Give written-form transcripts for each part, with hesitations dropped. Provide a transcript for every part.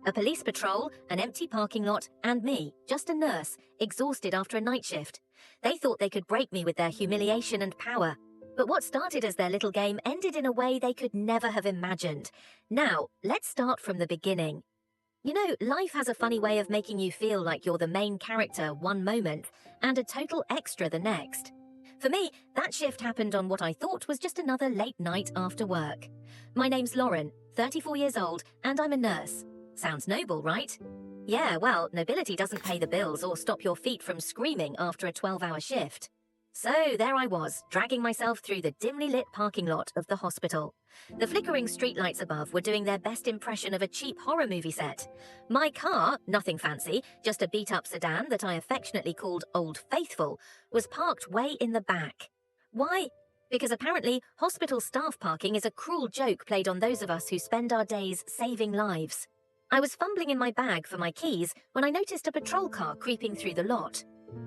A police patrol, an empty parking lot, and me, just a nurse, exhausted after a night shift. They thought they could break me with their humiliation and power. But what started as their little game ended in a way they could never have imagined. Now, let's start from the beginning. You know, life has a funny way of making you feel like you're the main character one moment and a total extra the next. For me, that shift happened on what I thought was just another late night after work. My name's Lauren, 34 years old, and I'm a nurse. Sounds noble, right? Yeah, well, nobility doesn't pay the bills or stop your feet from screaming after a 12-hour shift. So there I was, dragging myself through the dimly lit parking lot of the hospital. The flickering streetlights above were doing their best impression of a cheap horror movie set. My car, nothing fancy, just a beat-up sedan that I affectionately called Old Faithful, was parked way in the back. Why? Because apparently hospital staff parking is a cruel joke played on those of us who spend our days saving lives. I was fumbling in my bag for my keys when I noticed a patrol car creeping through the lot.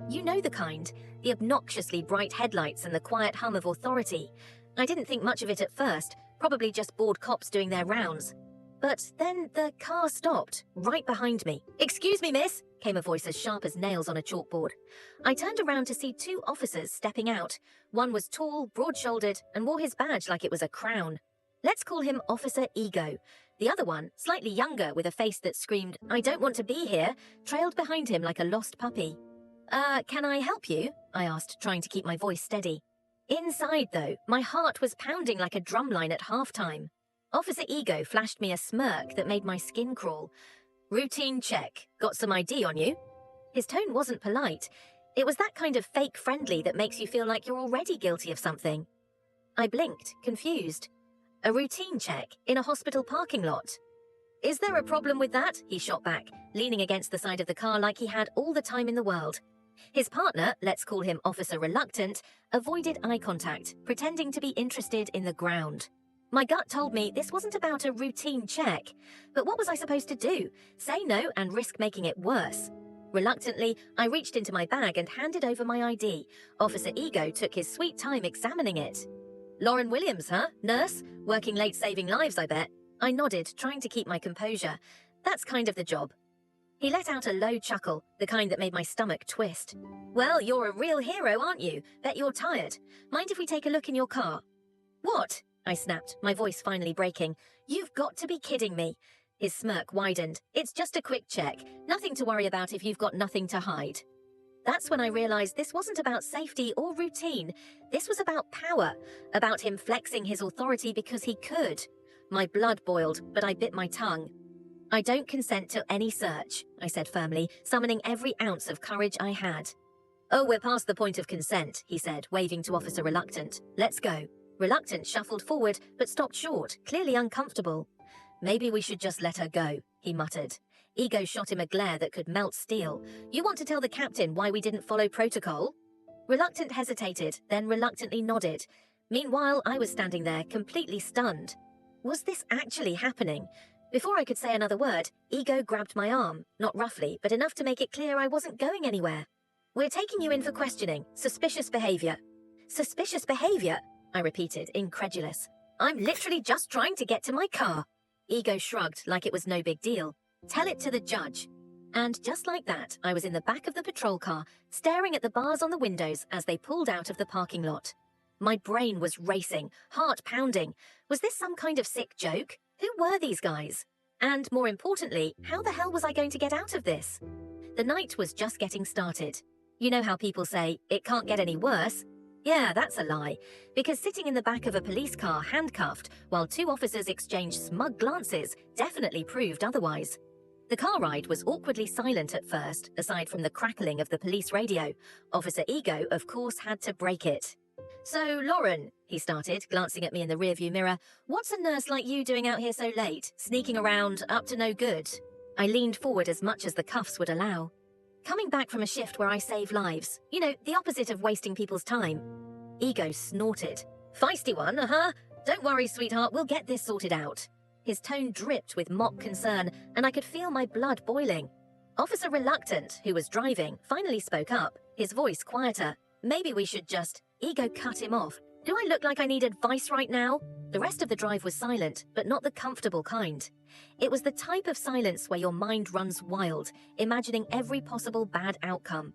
You know the kind, the obnoxiously bright headlights and the quiet hum of authority. I didn't think much of it at first, probably just bored cops doing their rounds. But then the car stopped, right behind me. "Excuse me, miss," came a voice as sharp as nails on a chalkboard. I turned around to see two officers stepping out. One was tall, broad-shouldered, and wore his badge like it was a crown. Let's call him Officer Ego. The other one, slightly younger with a face that screamed, "I don't want to be here," trailed behind him like a lost puppy. Can I help you?" I asked, trying to keep my voice steady. Inside, though, my heart was pounding like a drumline at halftime. Officer Ego flashed me a smirk that made my skin crawl. "Routine check. Got some ID on you?" His tone wasn't polite. It was that kind of fake friendly that makes you feel like you're already guilty of something. I blinked, confused. A routine check in a hospital parking lot. "Is there a problem with that?" he shot back, leaning against the side of the car like he had all the time in the world. His partner, let's call him Officer Reluctant, avoided eye contact, pretending to be interested in the ground. My gut told me this wasn't about a routine check. But what was I supposed to do? Say no and risk making it worse? Reluctantly, I reached into my bag and handed over my ID. Officer Ego took his sweet time examining it. "Lauren Williams, huh? Nurse? Working late saving lives, I bet." I nodded, trying to keep my composure. That's kind of the job. He let out a low chuckle, the kind that made my stomach twist. "Well, you're a real hero, aren't you? Bet you're tired. Mind if we take a look in your car?" "What?" I snapped, my voice finally breaking. "You've got to be kidding me." His smirk widened. "It's just a quick check. Nothing to worry about if you've got nothing to hide." That's when I realized this wasn't about safety or routine. This was about power, about him flexing his authority because he could. My blood boiled, but I bit my tongue. "I don't consent to any search," I said firmly, summoning every ounce of courage I had. "Oh, we're past the point of consent," he said, waving to Officer Reluctant. "Let's go." Reluctant shuffled forward, but stopped short, clearly uncomfortable. "Maybe we should just let her go," he muttered. Ego shot him a glare that could melt steel. "You want to tell the captain why we didn't follow protocol?" Reluctant hesitated, then reluctantly nodded. Meanwhile, I was standing there, completely stunned. Was this actually happening? Before I could say another word, Ego grabbed my arm, not roughly, but enough to make it clear I wasn't going anywhere. "We're taking you in for questioning. Suspicious behavior." "Suspicious behavior?" I repeated, incredulous. "I'm literally just trying to get to my car." Ego shrugged like it was no big deal. "Tell it to the judge." And just like that, I was in the back of the patrol car, staring at the bars on the windows as they pulled out of the parking lot. My brain was racing, heart pounding. Was this some kind of sick joke? Who were these guys? And more importantly, how the hell was I going to get out of this? The night was just getting started. You know how people say, it can't get any worse? Yeah, that's a lie. Because sitting in the back of a police car handcuffed while two officers exchanged smug glances definitely proved otherwise. The car ride was awkwardly silent at first, aside from the crackling of the police radio. Officer Ego, of course, had to break it. "So, Lauren," he started, glancing at me in the rearview mirror, "what's a nurse like you doing out here so late, sneaking around, up to no good?" I leaned forward as much as the cuffs would allow. "Coming back from a shift where I save lives. You know, the opposite of wasting people's time." Ego snorted. "Feisty one, uh-huh. Don't worry, sweetheart, we'll get this sorted out." His tone dripped with mock concern, and I could feel my blood boiling. Officer Reluctant, who was driving, finally spoke up, his voice quieter. "Maybe we should just..." Ego cut him off. Do I look like I need advice right now? The rest of the drive was silent, but not the comfortable kind. It was the type of silence where your mind runs wild, imagining every possible bad outcome.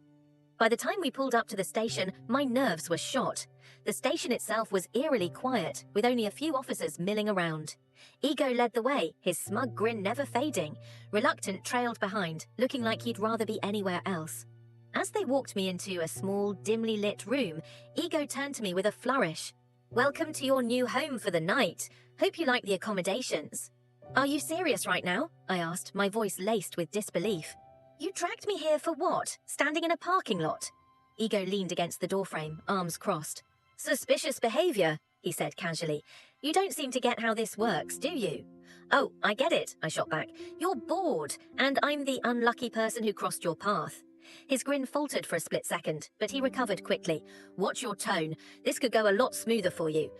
By the time we pulled up to the station, my nerves were shot. The station itself was eerily quiet, with only a few officers milling around. Ego led the way, his smug grin never fading. Reluctant trailed behind, looking like he'd rather be anywhere else. As they walked me into a small, dimly lit room, Ego turned to me with a flourish. "Welcome to your new home for the night. Hope you like the accommodations." "Are you serious right now?" I asked, my voice laced with disbelief. "You dragged me here for what? Standing in a parking lot?" Ego leaned against the doorframe, arms crossed. "Suspicious behavior," he said casually. "You don't seem to get how this works, do you?" "Oh, I get it," I shot back. "You're bored, and I'm the unlucky person who crossed your path." His grin faltered for a split second, but he recovered quickly. "Watch your tone. This could go a lot smoother for you."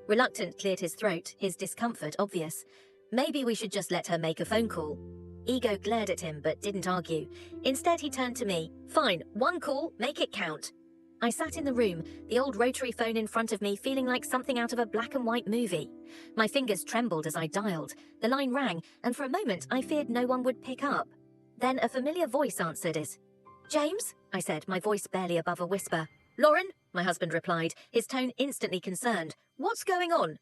Reluctant cleared his throat, his discomfort obvious. "Maybe we should just let her make a phone call." Ego glared at him but didn't argue. Instead, he turned to me. "Fine, one call, make it count." I sat in the room, the old rotary phone in front of me, feeling like something out of a black and white movie. My fingers trembled as I dialed. The line rang, and for a moment I feared no one would pick up. Then a familiar voice answered it. "James?" I said, my voice barely above a whisper. "Lauren?" my husband replied, his tone instantly concerned. "What's going on?"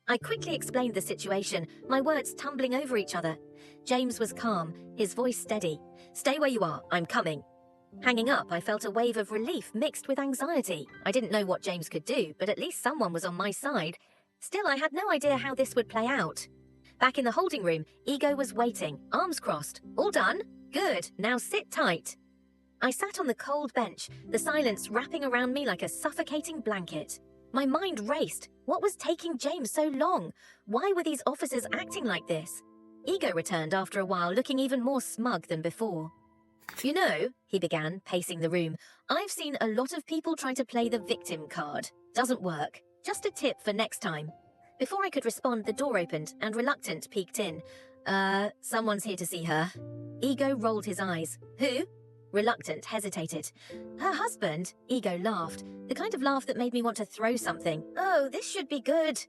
I quickly explained the situation, my words tumbling over each other. James was calm, his voice steady. "Stay where you are, I'm coming." Hanging up, I felt a wave of relief mixed with anxiety. I didn't know what James could do, but at least someone was on my side. Still, I had no idea how this would play out. Back in the holding room, Ego was waiting, arms crossed. "All done? Good, now sit tight." I sat on the cold bench, the silence wrapping around me like a suffocating blanket. My mind raced. What was taking James so long? Why were these officers acting like this? Ego returned after a while, looking even more smug than before. "You know," he began, pacing the room, "I've seen a lot of people try to play the victim card. Doesn't work. Just a tip for next time." Before I could respond, the door opened and Reluctant peeked in. Someone's here to see her." Ego rolled his eyes. "Who?" Reluctant hesitated. "Her husband?" Ego laughed, the kind of laugh that made me want to throw something. "Oh, this should be good."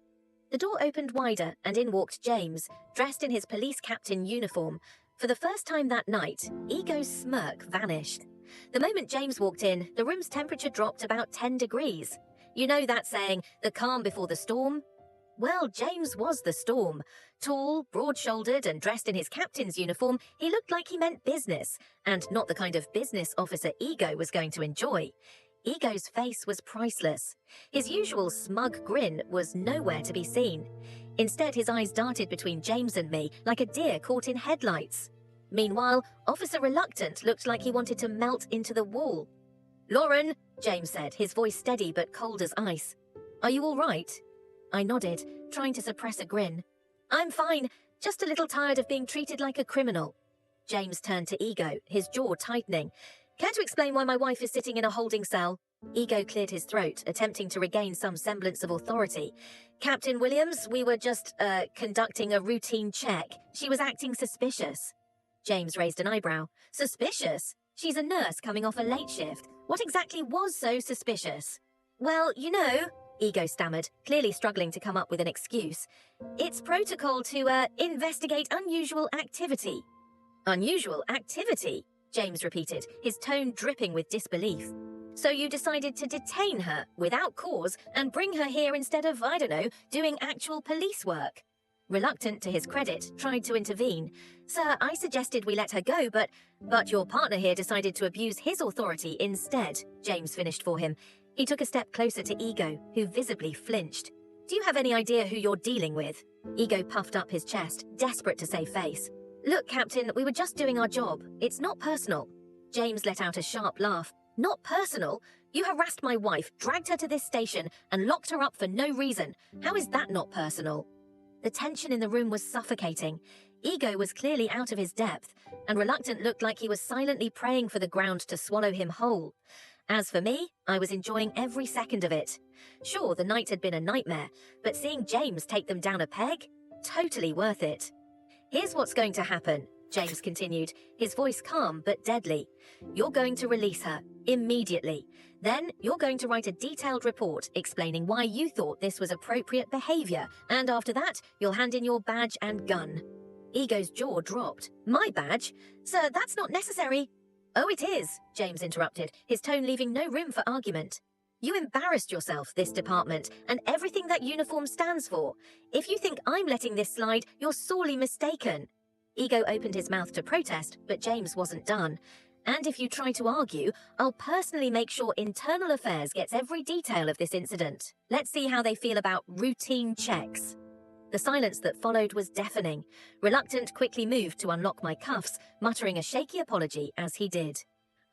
The door opened wider and in walked James, dressed in his police captain uniform. For the first time that night, Ego's smirk vanished. The moment James walked in, the room's temperature dropped about 10 degrees. You know that saying, the calm before the storm? Well, James was the storm. Tall, broad-shouldered and dressed in his captain's uniform, he looked like he meant business, and not the kind of business officer Ego was going to enjoy. Ego's face was priceless. His usual smug grin was nowhere to be seen. Instead, his eyes darted between James and me like a deer caught in headlights. Meanwhile, Officer Reluctant looked like he wanted to melt into the wall. "Lauren," James said, his voice steady but cold as ice. "Are you all right?" I nodded, trying to suppress a grin. "I'm fine, just a little tired of being treated like a criminal." James turned to Ego, his jaw tightening. "Care to explain why my wife is sitting in a holding cell?" Ego cleared his throat, attempting to regain some semblance of authority. "Captain Williams, we were just, conducting a routine check. She was acting suspicious." James raised an eyebrow. "Suspicious? She's a nurse coming off a late shift. What exactly was so suspicious?" "Well, you know," Ego stammered, clearly struggling to come up with an excuse. "It's protocol to, investigate unusual activity." "Unusual activity?" James repeated, his tone dripping with disbelief. "So you decided to detain her without cause and bring her here instead of, I don't know, doing actual police work?" Reluctant, to his credit, tried to intervene. "Sir, I suggested we let her go, but your partner here decided to abuse his authority instead," James finished for him. He took a step closer to Ego, who visibly flinched. "Do you have any idea who you're dealing with?" Ego puffed up his chest, desperate to save face. "Look, Captain, we were just doing our job. It's not personal." James let out a sharp laugh. "Not personal? You harassed my wife, dragged her to this station, and locked her up for no reason. How is that not personal?" The tension in the room was suffocating. Ego was clearly out of his depth, and Reluctant looked like he was silently praying for the ground to swallow him whole. As for me, I was enjoying every second of it. Sure, the night had been a nightmare, but seeing James take them down a peg? Totally worth it. "Here's what's going to happen," James continued, his voice calm but deadly. "You're going to release her. Immediately. Then you're going to write a detailed report explaining why you thought this was appropriate behavior, and after that, you'll hand in your badge and gun. Ego's jaw dropped. My badge? Sir, that's not necessary. Oh, it is, James interrupted, his tone leaving no room for argument. You embarrassed yourself, this department, and everything that uniform stands for. If you think I'm letting this slide, you're sorely mistaken. Ego opened his mouth to protest, but James wasn't done. And if you try to argue, I'll personally make sure Internal Affairs gets every detail of this incident. Let's see how they feel about routine checks. The silence that followed was deafening. Reluctant quickly moved to unlock my cuffs, muttering a shaky apology as he did.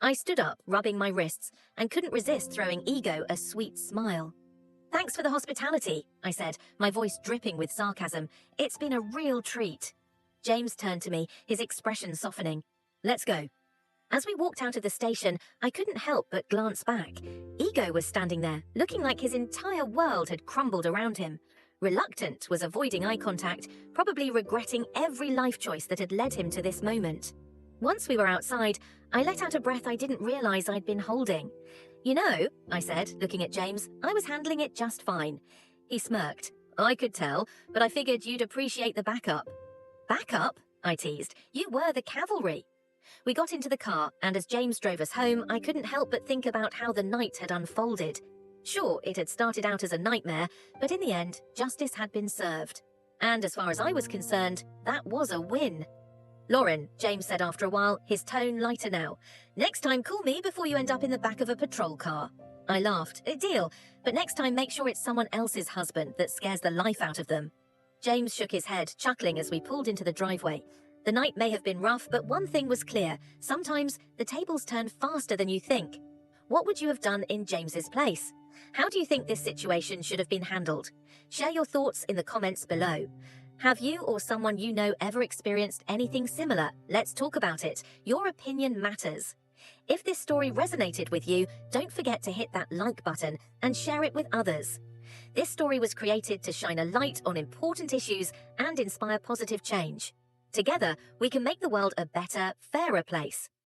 I stood up, rubbing my wrists, and couldn't resist throwing Ego a sweet smile. Thanks for the hospitality, I said, my voice dripping with sarcasm. It's been a real treat. James turned to me, his expression softening. Let's go. As we walked out of the station, I couldn't help but glance back. Ego was standing there, looking like his entire world had crumbled around him. Reluctant was avoiding eye contact, probably regretting every life choice that had led him to this moment. Once we were outside, I let out a breath I didn't realize I'd been holding. You know, I said, looking at James, I was handling it just fine. He smirked. I could tell, but I figured you'd appreciate the backup. Backup? I teased. You were the cavalry. We got into the car, and as James drove us home, I couldn't help but think about how the night had unfolded. Sure, it had started out as a nightmare, but in the end, justice had been served. And as far as I was concerned, that was a win. Lauren, James said after a while, his tone lighter now. Next time, call me before you end up in the back of a patrol car. I laughed. A deal, but next time make sure it's someone else's husband that scares the life out of them. James shook his head, chuckling as we pulled into the driveway. The night may have been rough, but one thing was clear. Sometimes the tables turn faster than you think. What would you have done in James's place? How do you think this situation should have been handled? Share your thoughts in the comments below. Have you or someone you know ever experienced anything similar? Let's talk about it. Your opinion matters. If this story resonated with you, don't forget to hit that like button and share it with others. This story was created to shine a light on important issues and inspire positive change. Together, we can make the world a better, fairer place.